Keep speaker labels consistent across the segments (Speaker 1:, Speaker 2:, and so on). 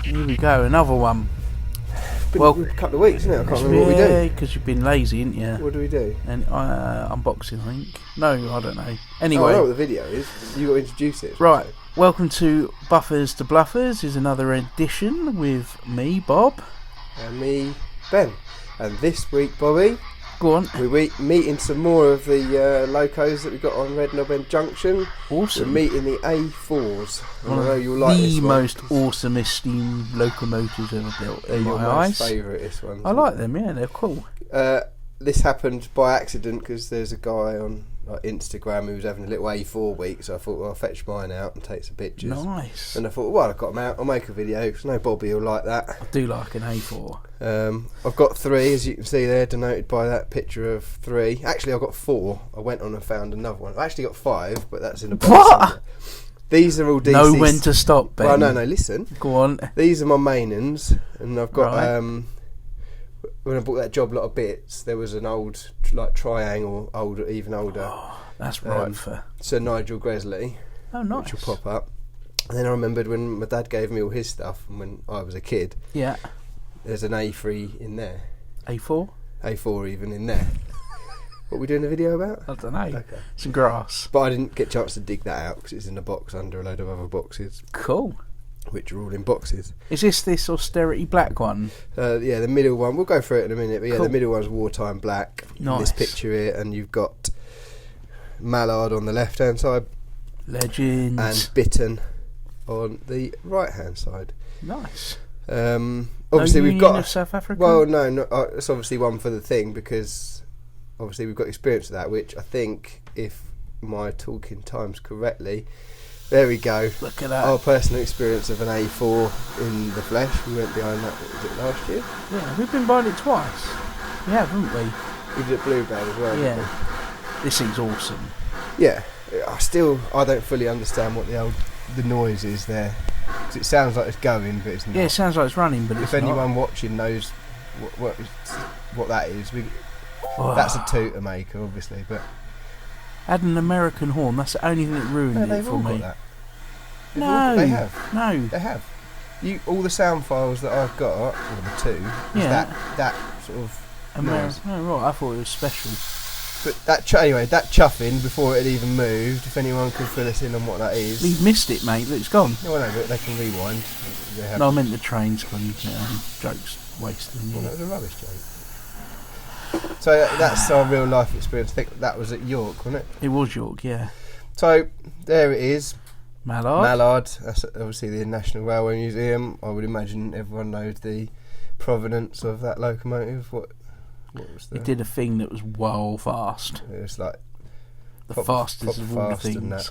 Speaker 1: Here we go, another one.
Speaker 2: Been a couple of weeks, isn't it? I can't remember what we do.
Speaker 1: Yeah, because you've been lazy, haven't you?
Speaker 2: What do we do?
Speaker 1: And unboxing, I think. No, I don't know. Anyway,
Speaker 2: I know what the video is. You got to introduce it.
Speaker 1: Right. Welcome to Buffers to Bluffers. Is another edition with me, Bob,
Speaker 2: and me, Ben. And this week, Bobby,
Speaker 1: go on.
Speaker 2: We're meeting some more of the locos that we got on Redknob-End Junction.
Speaker 1: Awesome.
Speaker 2: We're meeting the A4s.
Speaker 1: One
Speaker 2: I know you'll like this
Speaker 1: the
Speaker 2: one.
Speaker 1: most awesomest steam locomotives ever built in
Speaker 2: Your
Speaker 1: my
Speaker 2: most
Speaker 1: eyes.
Speaker 2: favourite, this one.
Speaker 1: I like them. Yeah, they're cool.
Speaker 2: This happened by accident because there's a guy on Instagram who was having a little A4 week, so I thought, well, I'll fetch mine out and take some pictures.
Speaker 1: Nice.
Speaker 2: And I thought, well, I've got them out, I'll make a video because I know Bobby will like that.
Speaker 1: I do like an A4.
Speaker 2: I've got 3, as you can see there, denoted by that picture of 3. Actually, I've got 4. I went on and found another one. I've actually got 5, but that's in a box.
Speaker 1: What?
Speaker 2: These are all DCC.
Speaker 1: Know when to stop, Ben.
Speaker 2: Well, no, listen.
Speaker 1: Go on.
Speaker 2: These are my main ones, and I've got...
Speaker 1: Right.
Speaker 2: When I bought that Job Lot of Bits, there was an old triangle, even older.
Speaker 1: Oh, that's right for
Speaker 2: Sir Nigel Gresley.
Speaker 1: Oh, nice.
Speaker 2: Which will pop up. And then I remembered when my dad gave me all his stuff, and when I was a kid.
Speaker 1: Yeah.
Speaker 2: There's an A3 in there.
Speaker 1: A4?
Speaker 2: A4 even in there. What are we doing a video about?
Speaker 1: I don't know.
Speaker 2: Okay.
Speaker 1: Some grass.
Speaker 2: But I didn't get a chance to dig that out because it's in a box under a load of other boxes,
Speaker 1: Cool.
Speaker 2: which are all in boxes.
Speaker 1: Is this austerity black one?
Speaker 2: Yeah, the middle one, we'll go through it in a minute, but yeah,
Speaker 1: Cool.
Speaker 2: the middle one's wartime black.
Speaker 1: Nice.
Speaker 2: This picture here, and you've got Mallard on the left hand side
Speaker 1: Legends.
Speaker 2: and Bittern on the right hand side.
Speaker 1: Nice.
Speaker 2: Obviously,
Speaker 1: no
Speaker 2: we've
Speaker 1: Union
Speaker 2: got
Speaker 1: of South Africa.
Speaker 2: well, no, it's obviously one for the thing because obviously we've got experience of that, which I think, if my talking time's correctly, there we go.
Speaker 1: Look at that.
Speaker 2: Our personal experience of an A4 in the flesh. We went behind that. What was it, last year?
Speaker 1: Yeah, we've been buying it twice. We have, haven't we?
Speaker 2: We did it Bluebell as well.
Speaker 1: Yeah. This thing's awesome.
Speaker 2: Yeah. I don't fully understand what the noise is there. 'Cause it sounds like it's going, but it's not.
Speaker 1: Yeah, it sounds like it's running, but
Speaker 2: if
Speaker 1: it's
Speaker 2: anyone
Speaker 1: not.
Speaker 2: watching knows what that is,
Speaker 1: Oh.
Speaker 2: that's a tutor maker, obviously, but
Speaker 1: Had an American horn. That's the only thing that ruined it
Speaker 2: they've
Speaker 1: for
Speaker 2: all
Speaker 1: me.
Speaker 2: got that.
Speaker 1: No,
Speaker 2: They have.
Speaker 1: No.
Speaker 2: They have. All the sound files that I've got, or the 2, is
Speaker 1: Yeah.
Speaker 2: that sort of noise.
Speaker 1: Oh, right. I thought it was special.
Speaker 2: But anyway, that chuffing before it had even moved. If anyone could fill us in on what that is.
Speaker 1: We've missed it, mate. Look, it's gone.
Speaker 2: No, no, but they can rewind.
Speaker 1: No, I meant the train's gone. Jokes wasted.
Speaker 2: Well, that was a rubbish joke. So that's our real life experience. I think that was at York, wasn't it?
Speaker 1: It was York, yeah.
Speaker 2: So there it is.
Speaker 1: Mallard.
Speaker 2: That's obviously the National Railway Museum. I would imagine everyone knows the provenance of that locomotive. What was the...
Speaker 1: It did a thing that was well fast.
Speaker 2: It was like
Speaker 1: the fastest of all the things.
Speaker 2: That.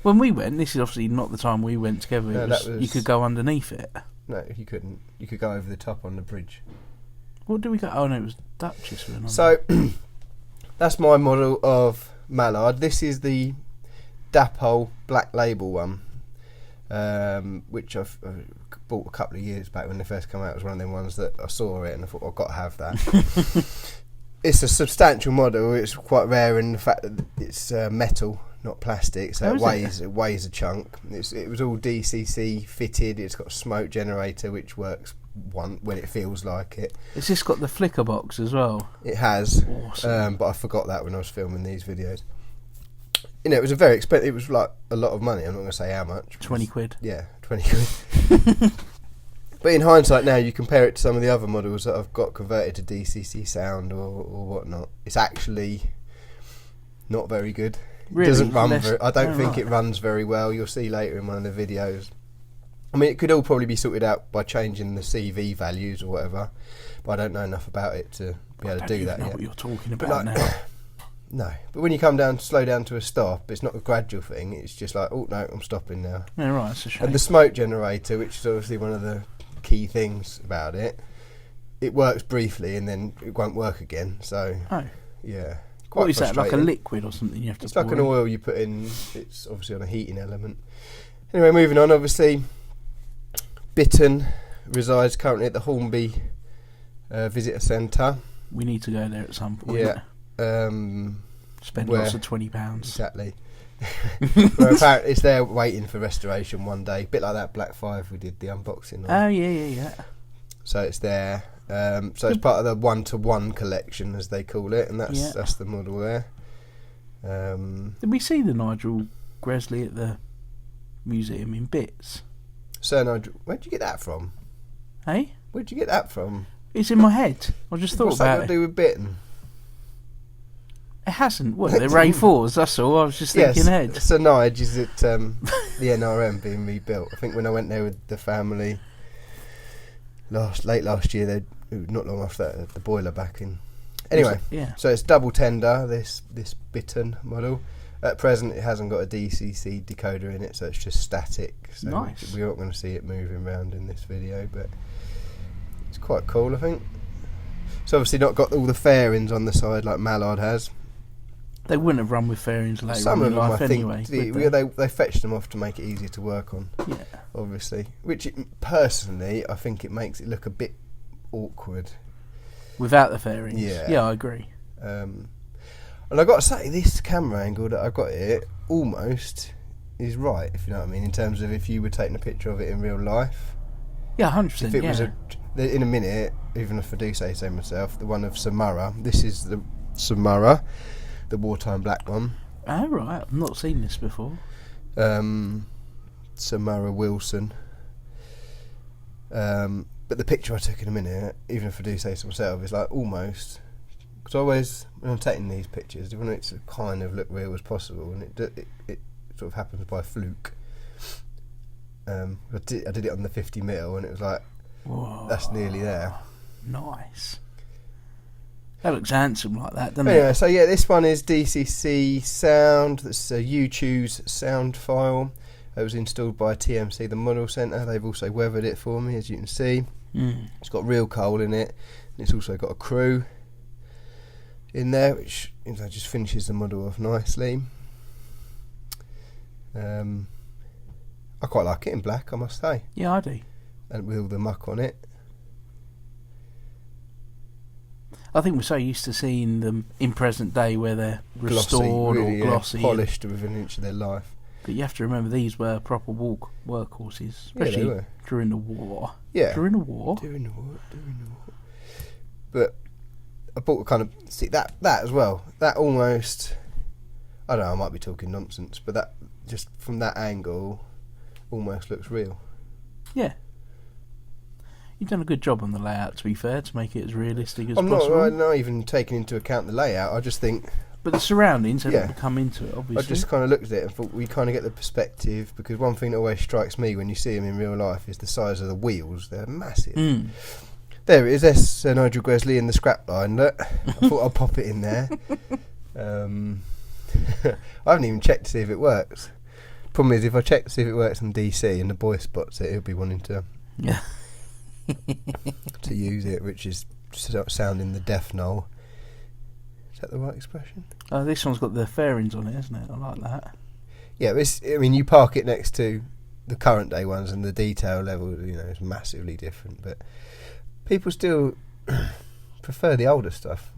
Speaker 1: When we went, this is obviously not the time we went together. You could go underneath it.
Speaker 2: No, you couldn't. You could go over the top on the bridge.
Speaker 1: What did we go? Oh no, it was Duchess.
Speaker 2: So that's my model of Mallard. This is the Dapol Black Label one, which I've bought a couple of years back when they first came out. It was one of them ones that I saw it and I thought, I've got to have that. It's a substantial model. It's quite rare in the fact that it's metal, not plastic, so it weighs a chunk. It was all DCC fitted. It's got a smoke generator which works when it feels like it.
Speaker 1: Has this got the flicker box as well?
Speaker 2: It has.
Speaker 1: Awesome.
Speaker 2: But I forgot that when I was filming these videos. It was a very expensive. It was like a lot of money. I'm not going to say how much.
Speaker 1: 20 quid.
Speaker 2: Yeah, 20 quid. But in hindsight now, you compare it to some of the other models that I've got converted to DCC sound or whatnot. It's actually not very good.
Speaker 1: Really?
Speaker 2: It doesn't run I don't think it runs very well. You'll see later in one of the videos. I mean, it could all probably be sorted out by changing the CV values or whatever, but I don't know enough about it to be able to do that yet. I don't know
Speaker 1: what you're talking about now.
Speaker 2: No, but when you slow down to a stop, it's not a gradual thing. It's just like, oh no, I'm stopping now.
Speaker 1: Yeah, right, that's a shame.
Speaker 2: And the smoke generator, which is obviously one of the key things about it, it works briefly and then it won't work again. So, yeah.
Speaker 1: What is that, like a liquid or something you have to
Speaker 2: It's like an oil you put in. It's obviously on a heating element. Anyway, moving on, obviously, Bittern resides currently at the Hornby Visitor Centre.
Speaker 1: We need to go there at some point.
Speaker 2: Yeah.
Speaker 1: Spend lots of £20.
Speaker 2: Exactly. Well, apparently it's there waiting for restoration one day. Bit like that Black 5 we did the unboxing on.
Speaker 1: Oh, yeah.
Speaker 2: So it's there. So it's part of the 1-to-1 collection, as they call it, and that's the model there.
Speaker 1: Did we see the Nigel Gresley at the museum in bits?
Speaker 2: Sir Nigel, where'd you get that from?
Speaker 1: Hey?
Speaker 2: Where'd you get that from?
Speaker 1: It's in my head. I just thought
Speaker 2: What's
Speaker 1: about
Speaker 2: that got to do with Bittern?
Speaker 1: It hasn't. What, they're Ray 4s, that's all. I was just thinking ahead.
Speaker 2: Sir Nige is at the NRM being rebuilt. I think when I went there with the family late last year, not long after that, the boiler back in. Anyway, so it's double tender, this Bittern model. At present, it hasn't got a DCC decoder in it, so it's just static. So
Speaker 1: nice.
Speaker 2: We're not going to see it moving around in this video, but it's quite cool, I think. It's obviously not got all the fairings on the side like Mallard has.
Speaker 1: They wouldn't have run with fairings later
Speaker 2: Some
Speaker 1: on
Speaker 2: of
Speaker 1: in
Speaker 2: them,
Speaker 1: life
Speaker 2: I think,
Speaker 1: anyway.
Speaker 2: they fetched them off to make it easier to work on.
Speaker 1: Yeah.
Speaker 2: Obviously, which personally, I think it makes it look a bit awkward
Speaker 1: without the fairings. Yeah, I agree.
Speaker 2: And I got to say, this camera angle that I've got here almost is right, if you know what I mean, in terms of if you were taking a picture of it in real life.
Speaker 1: Yeah, 100%.
Speaker 2: If it was in a minute, even if I do say so myself, the one of Murrough. This is the Murrough, the wartime black one.
Speaker 1: Oh, right. I've not seen this before.
Speaker 2: Murrough Wilson. But the picture I took in a minute, even if I do say so myself, is like almost, because always when I'm taking these pictures, I want it to kind of look real as possible, and it sort of happens by fluke. I did it on the 50mm, and it was like, whoa, that's nearly there.
Speaker 1: Nice. That looks handsome like that, doesn't
Speaker 2: it?
Speaker 1: So
Speaker 2: this one is DCC sound. That's a YouChoos sound file. It was installed by TMC, the Model Centre. They've also weathered it for me, as you can see. It's got real coal in it, and it's also got a crew in there, which just finishes the model off nicely. I quite like it in black, I must say.
Speaker 1: Yeah, I do.
Speaker 2: And with all the muck on it.
Speaker 1: I think we're so used to seeing them in present day where they're restored glossy, really, or glossy.
Speaker 2: Polished within an inch of their life.
Speaker 1: But you have to remember these were proper workhorses, especially during the war.
Speaker 2: Yeah.
Speaker 1: During the war.
Speaker 2: But I bought that as well. That almost, I don't know, I might be talking nonsense, but that just from that angle almost looks real.
Speaker 1: Yeah. You've done a good job on the layout, to be fair, to make it as realistic as possible.
Speaker 2: I'm not even taking into account the layout. I just think...
Speaker 1: But the surroundings have come into it, obviously.
Speaker 2: I just kind of looked at it and thought we kind of get the perspective, because one thing that always strikes me when you see them in real life is the size of the wheels. They're massive. There it is. There's Sir Nigel Gresley in the scrap line. Look, I thought I'd pop it in there. I haven't even checked to see if it works. Problem is, if I check to see if it works on DC and the boy spots it, he'll be wanting to to use it, which is sounding the death knell. Is that the right expression?
Speaker 1: This one's got the fairings on it, hasn't it? I like that.
Speaker 2: Yeah, you park it next to the current day ones, and the detail level, is massively different. But people still prefer the older stuff,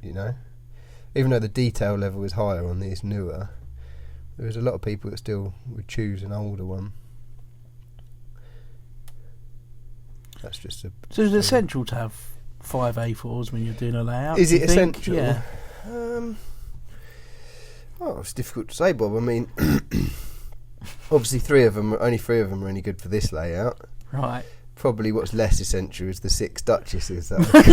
Speaker 2: even though the detail level is higher on these newer. There's a lot of people that still would choose an older one. That's just
Speaker 1: So is it essential to have 5 A4s when you're doing a layout?
Speaker 2: Is it essential?
Speaker 1: Yeah.
Speaker 2: It's difficult to say, Bob. I mean, obviously only three of them are any good for this layout.
Speaker 1: Right.
Speaker 2: Probably what's less essential is the 6 Duchesses that I've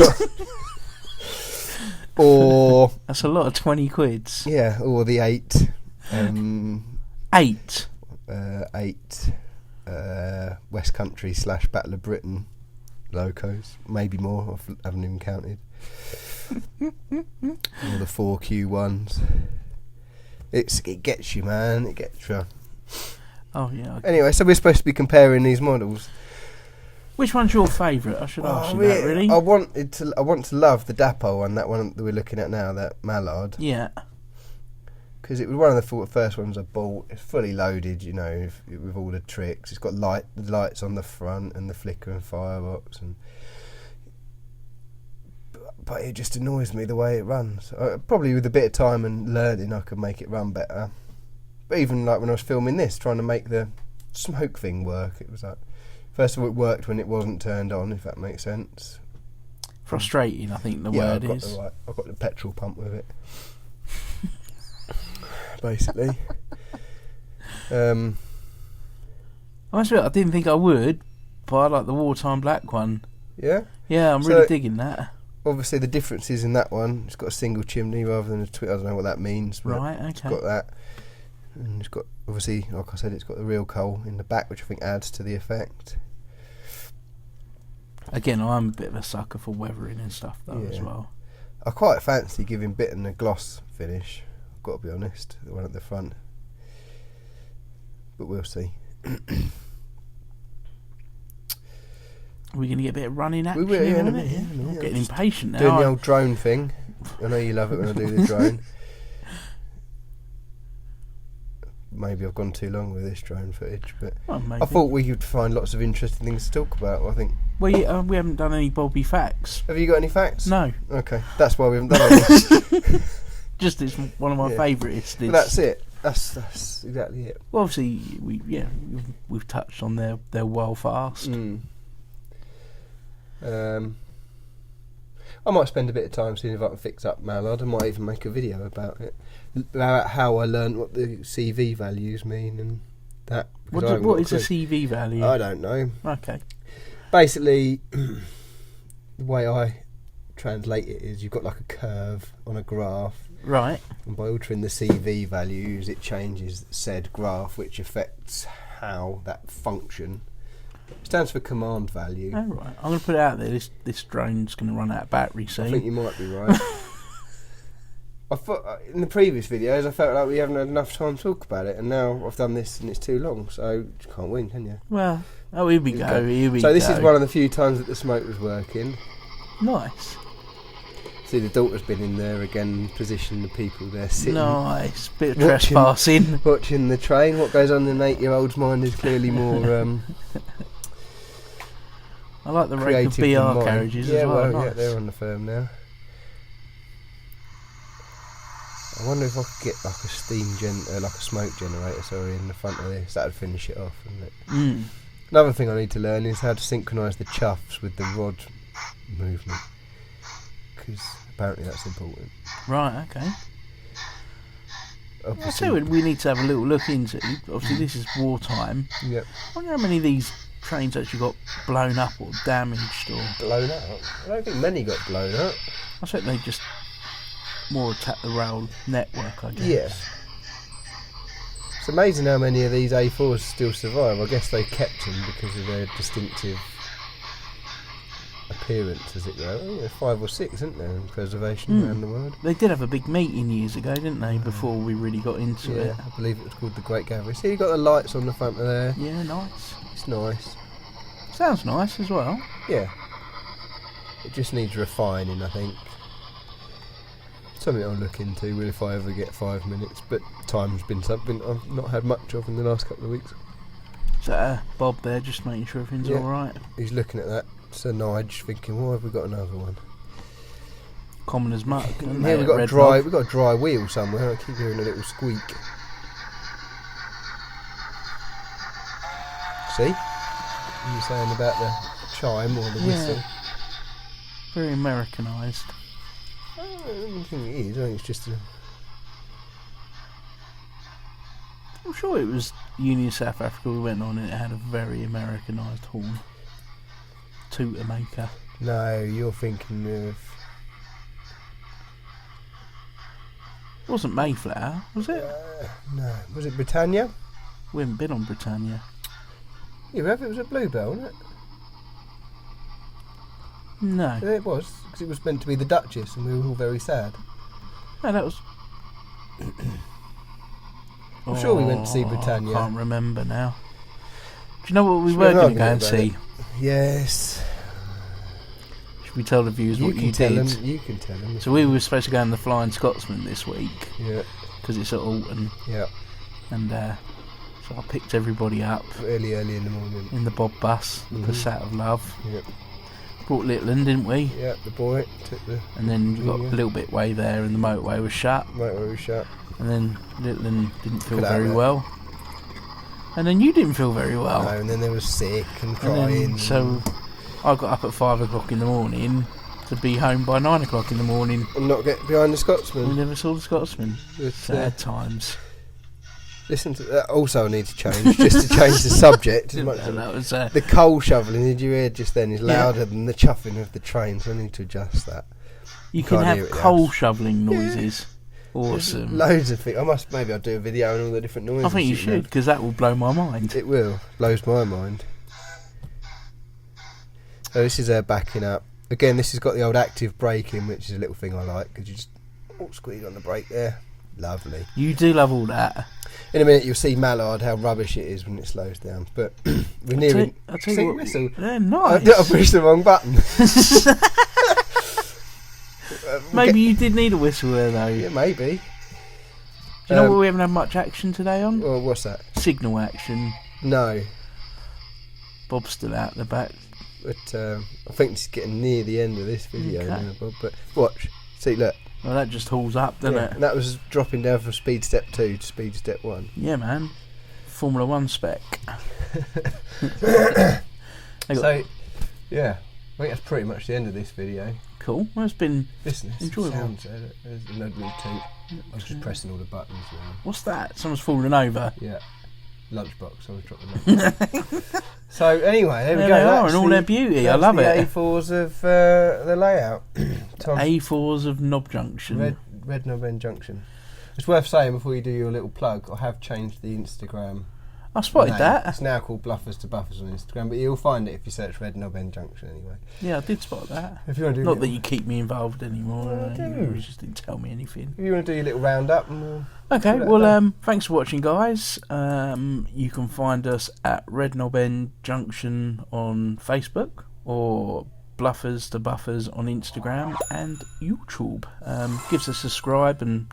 Speaker 2: got. Or
Speaker 1: that's a lot of 20 quids.
Speaker 2: Yeah, or the 8.
Speaker 1: 8.
Speaker 2: 8 West Country / Battle of Britain locos, maybe more. I haven't even counted. Or the 4Q1s. It gets you, man. It gets you.
Speaker 1: Oh yeah.
Speaker 2: Anyway, so we're supposed to be comparing these models.
Speaker 1: Which one's your favourite? I should ask you that, really.
Speaker 2: I want to love the Dapol one, that one that we're looking at now, that Mallard.
Speaker 1: Yeah.
Speaker 2: Because it was one of the first ones I bought. It's fully loaded, with all the tricks. It's got the lights on the front and the flicker and firebox. but it just annoys me the way it runs. Probably with a bit of time and learning, I could make it run better. But even like when I was filming this, trying to make the smoke thing work, it was like, first of all, it worked when it wasn't turned on, if that makes sense.
Speaker 1: Frustrating, I think the word is.
Speaker 2: I've got the petrol pump with it. Basically.
Speaker 1: I must admit, I didn't think I would, but I like the wartime black one.
Speaker 2: Yeah?
Speaker 1: Yeah, I'm really digging that.
Speaker 2: Obviously, the difference is in that one, it's got a single chimney rather than a twin. I don't know what that means. But
Speaker 1: right, okay.
Speaker 2: It's got that. And it's got, obviously, like I said, it's got the real coal in the back, which I think adds to the effect.
Speaker 1: Again, I'm a bit of a sucker for weathering and stuff, though, as well.
Speaker 2: I quite fancy giving Bittern a gloss finish, I've got to be honest, the one at the front. But we'll see.
Speaker 1: We're going to get a bit of running action.
Speaker 2: We will,
Speaker 1: in
Speaker 2: a
Speaker 1: a
Speaker 2: minute.
Speaker 1: I'm getting impatient now.
Speaker 2: Doing the old drone thing. I know you love it when I do the drone. Maybe I've gone too long with this drone footage, but I thought we could find lots of interesting things to talk about. I think.
Speaker 1: Well, we haven't done any Bobby facts.
Speaker 2: Have you got any facts?
Speaker 1: No.
Speaker 2: Okay, that's why we haven't done any.
Speaker 1: Just it's one of my favourites.
Speaker 2: That's it. That's exactly it.
Speaker 1: Well, obviously, we've touched on their well fast.
Speaker 2: I might spend a bit of time seeing if I can fix up Mallard. I might even make a video about it, about how I learned what the CV values mean and that.
Speaker 1: What is a CV value?
Speaker 2: I don't know.
Speaker 1: Okay.
Speaker 2: Basically, the way I translate it is you've got like a curve on a graph.
Speaker 1: Right.
Speaker 2: And by altering the CV values, it changes said graph, which affects how that function. It stands for command value.
Speaker 1: Oh, right. I'm going to put it out there. This drone's going to run out of battery soon.
Speaker 2: I think you might be right. I thought in the previous videos I felt like we haven't had enough time to talk about it, and now I've done this and it's too long, so you can't win, can you?
Speaker 1: Well, here we go.
Speaker 2: So this is one of the few times that the smoke was working.
Speaker 1: Nice.
Speaker 2: See, the daughter's been in there again, positioning the people there sitting.
Speaker 1: Nice. Bit of trespassing.
Speaker 2: Watching the train. What goes on in an 8-year-old's mind is clearly more...
Speaker 1: I like the rate of BR carriages as well. Nice.
Speaker 2: Yeah, they're on the firm now. I wonder if I could get like a like a smoke generator, in the front of this. That'd finish it off, wouldn't it? Another thing I need to learn is how to synchronise the chuffs with the rod movement, because apparently that's important.
Speaker 1: Right. Okay. I tell you, we need to have a little look into. Obviously, this is wartime.
Speaker 2: Yep.
Speaker 1: I wonder how many of these trains actually got blown up or damaged or
Speaker 2: blown up. I don't think many got blown up.
Speaker 1: I think they just more attacked the rail network, I guess.
Speaker 2: Yeah. It's amazing how many of these A4s still survive. I guess they kept them because of their distinctive appearance, as it were. I think there's 5 or 6, isn't there, in preservation around the world?
Speaker 1: They did have a big meeting years ago, didn't they, before we really got into it?
Speaker 2: I believe it was called the Great Gathering. See, you've got the lights on the front of there.
Speaker 1: Yeah, nice.
Speaker 2: It's nice.
Speaker 1: Sounds nice as well.
Speaker 2: Yeah. It just needs refining, I think. Something I'll look into if I ever get 5 minutes, but time's been something I've not had much of in the last couple of weeks.
Speaker 1: So Bob there, just making sure everything's alright.
Speaker 2: He's looking at that Sir Nige, thinking, "Why have we got another one?"
Speaker 1: Common as muck.
Speaker 2: Here we've got a dry wheel somewhere. I keep hearing a little squeak. See? You were saying about the chime or the whistle.
Speaker 1: Very Americanised.
Speaker 2: I don't think it is. I think it's just a...
Speaker 1: I'm sure it was Union South Africa we went on and it had a very Americanised horn. Tutor maker.
Speaker 2: No, you're thinking of...
Speaker 1: It wasn't Mayflower, was it?
Speaker 2: No. Was it Britannia?
Speaker 1: We haven't been on Britannia.
Speaker 2: You have? It was a Bluebell, wasn't it?
Speaker 1: No.
Speaker 2: Yeah, it was, because it was meant to be the Duchess and we were all very sad.
Speaker 1: No, that was...
Speaker 2: I'm sure we went to see Britannia.
Speaker 1: I can't remember now. Do you know what we were going to go and see?
Speaker 2: Yes.
Speaker 1: Should we tell the viewers what you did?
Speaker 2: You can tell them.
Speaker 1: So we were supposed to go on the Flying Scotsman this week.
Speaker 2: Yeah.
Speaker 1: Because it's at Alton.
Speaker 2: Yeah.
Speaker 1: And so I picked everybody up.
Speaker 2: Early in the morning.
Speaker 1: In the Bob bus, the Passat of Love.
Speaker 2: Yep.
Speaker 1: brought Littleton, didn't we?
Speaker 2: Yeah, the boy took the.
Speaker 1: And then you got a little bit way there, and the motorway was shut.
Speaker 2: Motorway was shut.
Speaker 1: And then Littleton didn't feel very well. And then you didn't feel very well.
Speaker 2: No, and then they was sick and crying.
Speaker 1: And so I got up at 5 o'clock in the morning to be home by 9 o'clock in the morning.
Speaker 2: And not get behind the Scotsman.
Speaker 1: We never saw the Scotsman. Sad times.
Speaker 2: Listen to that. Also, I need to change, just to change the subject. As much
Speaker 1: that was,
Speaker 2: the coal shoveling, did you hear just then, is louder than the chuffing of the train, so I need to adjust that.
Speaker 1: You can have coal shoveling noises. Yeah. Awesome.
Speaker 2: Loads of things. Maybe I'll do a video on all the different noises.
Speaker 1: I think you should, because that will blow my mind.
Speaker 2: It will. Blows my mind. So this is backing up. Again, this has got the old active braking, which is a little thing I like, because you just squeeze on the brake there. Lovely.
Speaker 1: You do love all that.
Speaker 2: In a minute you'll see Mallard, how rubbish it is when it slows down. But we're nearing...
Speaker 1: I'll tell you what,
Speaker 2: whistle.
Speaker 1: Yeah, nice.
Speaker 2: I pushed the wrong button.
Speaker 1: Maybe you did need a whistle there, though.
Speaker 2: Yeah, maybe.
Speaker 1: Do you know what we haven't had much action today on?
Speaker 2: Well, what's that?
Speaker 1: Signal action.
Speaker 2: No.
Speaker 1: Bob's still out the back.
Speaker 2: But I think it's getting near the end of this video now, Bob. But watch. See, look.
Speaker 1: Well, that just hauls up, doesn't it?
Speaker 2: And that was dropping down from speed step 2 to speed step 1.
Speaker 1: Yeah, man. Formula 1 spec.
Speaker 2: So, yeah. I think that's pretty much the end of this video.
Speaker 1: Cool. Well, it's been enjoyable.
Speaker 2: Sounds, there's no little toot. I was just pressing all the buttons now.
Speaker 1: What's that? Someone's fallen over.
Speaker 2: Yeah. Lunchbox. I was dropping that. So anyway, there we go.
Speaker 1: They are in all their beauty. I love it.
Speaker 2: A4s of the layout.
Speaker 1: A4s of Knob Junction.
Speaker 2: Redknob-End Junction. It's worth saying before you do your little plug, I have changed the Instagram.
Speaker 1: I spotted that.
Speaker 2: It's now called Bluffers to Buffers on Instagram, but you'll find it if you search Redknob-End Junction anyway.
Speaker 1: Yeah, I did spot that.
Speaker 2: If you want to do
Speaker 1: Not that you keep me involved anymore.
Speaker 2: I do.
Speaker 1: You just didn't tell me anything.
Speaker 2: If you want to do your little roundup.
Speaker 1: Okay, well, thanks for watching, guys. You can find us at Redknob-End Junction on Facebook or Bluffers to Buffers on Instagram and YouTube. Give us a subscribe and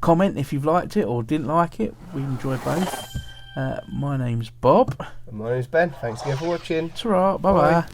Speaker 1: comment if you've liked it or didn't like it. We enjoy both. My name's Bob.
Speaker 2: And my name's Ben. Thanks again for watching.
Speaker 1: Ta-ra, bye-bye.